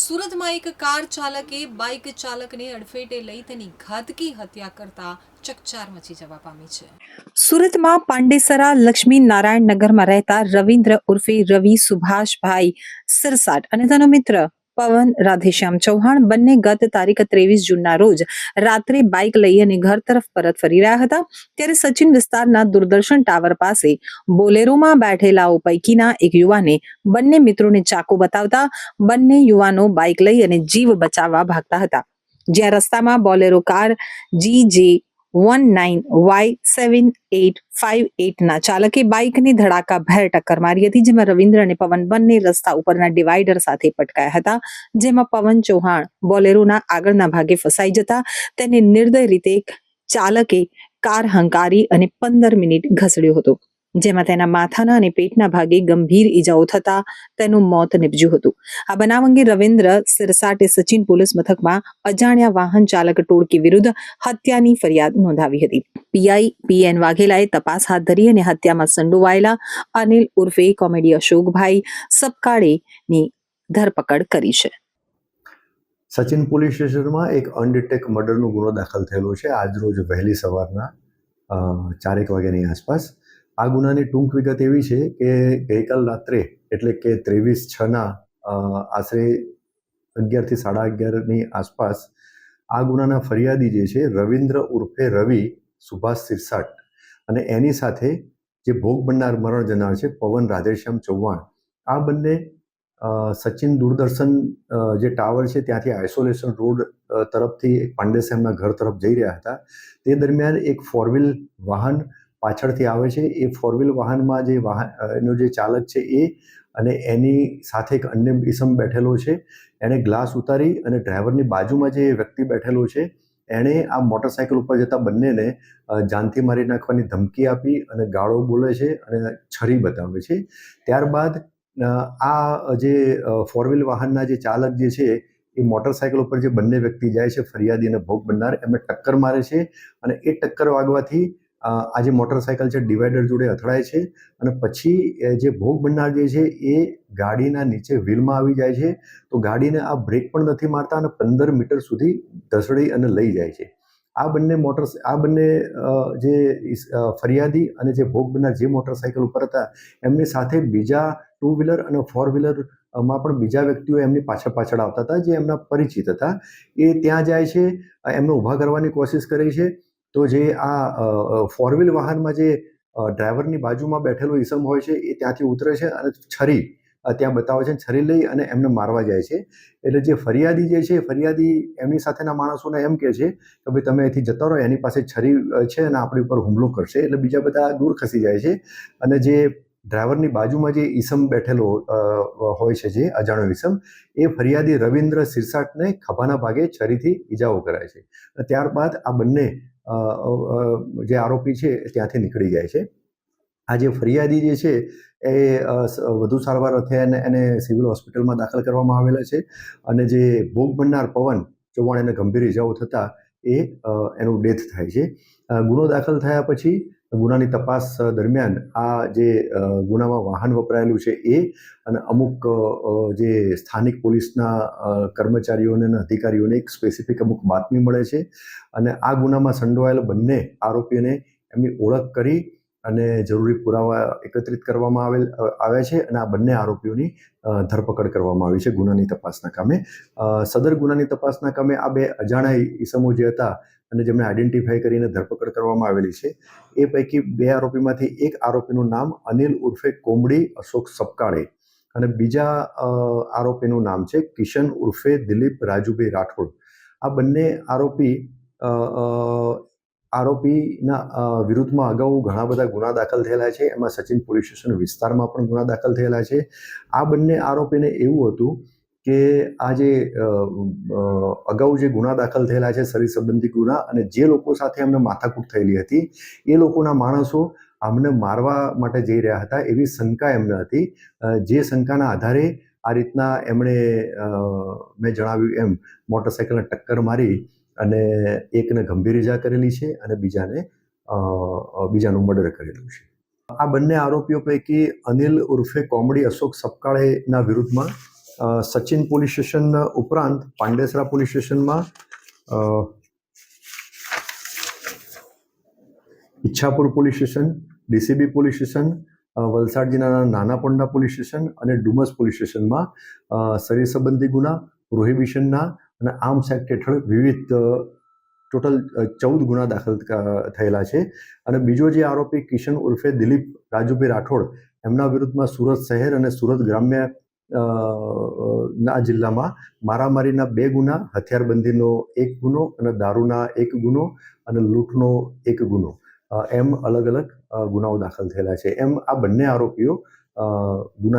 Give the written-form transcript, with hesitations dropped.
સુરતમાં એક કાર ચાલકે બાઇક ચાલકને અડફેટે લઈ તેની ઘાતકી હત્યા કરતા ચકચાર મચી જવા પામી છે. સુરતમાં પાંડેસરા લક્ષ્મી નારાયણ નગરમાં રહેતા રવિન્દ્ર ઉર્ફે રવિ સુભાષભાઈ સિરસાટ અને તેનો મિત્ર પવન રાધેશ્યામ ચૌહાણ બંને ગત તારીખ 23 જૂનના રોજ રાત્રે બાઇક લઈ અને ઘર તરફ પરત ફરી રહ્યા હતા ત્યારે સચિન વિસ્તારના દૂરદર્શન ટાવર પાસે બોલેરોમાં બેઠેલાઓ પૈકીના એક યુવાને બંને મિત્રોને ચાકુ બતાવતા બંને યુવાનો બાઇક લઈ અને જીવ બચાવવા ભાગતા હતા. જ્યાં રસ્તામાં બોલેરો કાર GJ19Y7858 ના ચાલકે બાઇકને ધડાકાભેર ટક્કર મારી હતી, જેમાં રવિન્દ્ર અને પવન બંને રસ્તા ઉપરના ડિવાઈડર સાથે પટકાયા હતા, જેમાં પવન ચૌહાણ બોલેરોના આગળના ભાગે ફસાઈ જતા તેને નિર્દય રીતે ચાલકે કાર હંકારી અને 15 મિનિટ ઘસડ્યો હતો, જેમાં તેના માથાના અને પેટના ભાગે ગંભીર ઈજાઓ થતા તેનું મોત નીપજ્યું હતું. આ બનાવ અંગે રવિન્દ્ર સિરસાટે સચિન પોલીસ મથકમાં અજાણ્યા વાહન ચાલક ટોળકી વિરુદ્ધ હત્યાની ફરિયાદ નોંધાવી હતી. પીઆઈ PN વાઘેલાએ તપાસ હાથ ધરી અને હત્યામાં સંડોવાયેલા અનિલ ઉર્ફે કોમેડી અશોકભાઈ સપકાળેની ધરપકડ કરી છે. સચિન પોલીસ સ્ટેશનમાં એક અનડિટેક મર્ડરનો ગુનો દાખલ થયેલો છે આજરોજ વહેલી સવારના 4 વાગ્યાની આસપાસ. આ ગુનાની ટૂંક વિગત એવી છે કે ગઈકાલ રાત્રે એટલે કે 23/6ના આશરે 11 થી 11:30ની આસપાસ આ ગુનાના ફરિયાદી જે છે રવિન્દ્ર ઉર્ફે રવિ સુભાષ સિરસાટ અને એની સાથે જે ભોગ બનનાર મરણ જનાર છે પવન રાધેશ્યામ ચૌહાણ, આ બંને સચિન દૂરદર્શન જે ટાવર છે ત્યાંથી આઇસોલેશન રોડ તરફથી પાંડેસરાના ઘર તરફ જઈ રહ્યા હતા. તે દરમિયાન એક 4 વ્હીલ વાહન પાછળથી આવે છે. એ 4 વ્હીલ વાહનમાં એનો જે ચાલક છે એ અને એની સાથે એક અન્ય ઈસમ બેઠેલો છે. એણે ગ્લાસ ઉતારી અને ડ્રાઈવરની બાજુમાં જે વ્યક્તિ બેઠેલો છે એણે આ મોટરસાઇકલ ઉપર જતા બંનેને જાનથી મારી નાખવાની ધમકી આપી અને ગાળો બોલે છે અને છરી બતાવે છે. ત્યારબાદ આ જે 4 વ્હીલ વાહનના જે ચાલક જે છે એ મોટરસાઇકલ ઉપર જે બંને વ્યક્તિ જાય છે ફરિયાદી અને ભોગ બનનાર એમને ટક્કર મારે છે અને એ ટક્કર વાગવાથી આ જે મોટરસાઇકલ છે ડિવાઈડર જોડે અથડાય છે અને પછી જે ભોગ બનનાર જે છે એ ગાડીના નીચે વ્હીલમાં આવી જાય છે. તો ગાડીને આ બ્રેક પણ નથી મારતા અને 15 મીટર સુધી ધસડી અને લઈ જાય છે. આ બંને જે ફરિયાદી અને જે ભોગ બનનાર જે મોટરસાઇકલ ઉપર હતા એમની સાથે બીજા 2 વ્હીલર અને 4 વ્હીલરમાં પણ બીજા વ્યક્તિઓ એમની પાછળ આવતા હતા જે એમના પરિચિત હતા. એ ત્યાં જાય છે, એમને ઊભા કરવાની કોશિશ કરે છે. તો જે આ 4 વ્હીલ વાહનમાં જે ડ્રાઈવરની બાજુમાં બેઠેલો ઈસમ હોય છે એ ત્યાંથી ઉતરે છે અને છરી ત્યાં બતાવે છે, છરી લઈ અને એમને મારવા જાય છે. એટલે જે ફરિયાદી જે છે ફરિયાદી એમની સાથેના માણસોને એમ કહે છે કે ભાઈ તમે અહીંથી જતા રહો, એની પાસે છરી છે અને આપણી ઉપર હુમલો કરશે. એટલે બીજા બધા દૂર ખસી જાય છે અને જે ડ્રાઈવરની બાજુમાં જે ઈસમ બેઠેલો હોય છે, જે અજાણ્યો ઈસમ, એ ફરિયાદી રવિન્દ્ર સિરસાટને ખભાના ભાગે છરીથી ઈજાઓ કરાય છે. ત્યારબાદ આ બંને જે આરોપી છે ત્યાંથી નીકળી જાય છે. આ જે ફરિયાદી જે છે એ વધુ સારવાર અર્થે એને સિવિલ હોસ્પિટલમાં દાખલ કરવામાં આવેલા છે અને જે ભોગ બનનાર પવન ચૌહાણ એને ગંભીર ઈજાઓ થતાં એનું ડેથ થાય છે. ગુનો દાખલ થયા પછી ગુનાની તપાસ દરમિયાન આ જે ગુનામાં વાહન વપરાયેલું છે એ અને અમુક જે સ્થાનિક પોલીસના કર્મચારીઓને અને અધિકારીઓને એક સ્પેસિફિક અમુક બાતમી મળે છે અને આ ગુનામાં સંડોવાયેલા બંને આરોપીઓને એમની ઓળખ કરી અને જરૂરી પુરાવા એકત્રિત કરવામાં આવ્યા છે અને આ બંને આરોપીઓની ધરપકડ કરવામાં આવી છે ગુનાની તપાસના કામે. સદર ગુનાની તપાસના કામે આ બે અજાણ્યા ઈસમો જે હતા અને જેમને આઈડેન્ટિફાઈ કરીને ધરપકડ કરવામાં આવેલી છે એ પૈકી 2 આરોપીમાંથી એક આરોપીનું નામ અનિલ ઉર્ફે કોમડી અશોક સપકાળે અને બીજા આરોપીનું નામ છે કિશન ઉર્ફે દિલીપ રાજુભાઈ રાઠોડ. આ બંને આરોપીના વિરુદ્ધમાં અગાઉ ઘણા બધા ગુના દાખલ થયેલા છે. એમાં સચિન પોલીસ સ્ટેશન વિસ્તારમાં પણ ગુના દાખલ થયેલા છે. આ બંને આરોપીને એવું હતું કે આ જે અગાઉ જે ગુના દાખલ થયેલા છે શરીર સંબંધી ગુના અને જે લોકો સાથે એમને માથાકૂટ થયેલી હતી એ લોકોના માણસો આમને મારવા માટે જઈ રહ્યા હતા એવી શંકા એમને હતી. જે શંકાના આધારે આ રીતના એમણે મેં જણાવ્યું એમ મોટરસાઇકલને ટક્કર મારી અને એકને ગંભીર ઈજા કરેલી છે અને બીજાનું મર્ડર કરેલું છે. આ બંને આરોપીઓ પૈકી અનિલ ઉર્ફે કોમડી અશોક સપકાળેના વિરુદ્ધમાં સચિન પોલીસ સ્ટેશન ઉપરાંત પાંડેસરા પોલીસ સ્ટેશનમાં Ichchhapur police station, DCB police station, Valsad જિલ્લાના નાના પોંડા પોલીસ સ્ટેશન અને ડુમસ પોલીસ સ્ટેશનમાં શરીર સંબંધી ગુના, પ્રોહિબિશનના અને આર્મ્સ એક્ટ હેઠળ વિવિધ ટોટલ 14 ગુના દાખલ થયેલા છે. અને બીજો જે આરોપી કિશન ઉર્ફે દિલીપ રાજુભાઈ રાઠોડ, એમના વિરુદ્ધમાં સુરત શહેર અને સુરત ગ્રામ્ય ના જિલ્લામાં મારામારીના 2 ગુના, હથિયારબંધીનો 1 ગુનો અને દારૂના 1 ગુનો અને લૂંટનો 1 ગુનો એમ અલગ અલગ ગુનાઓ દાખલ થયેલા છે. એમ આ બંને આરોપીઓ ગુના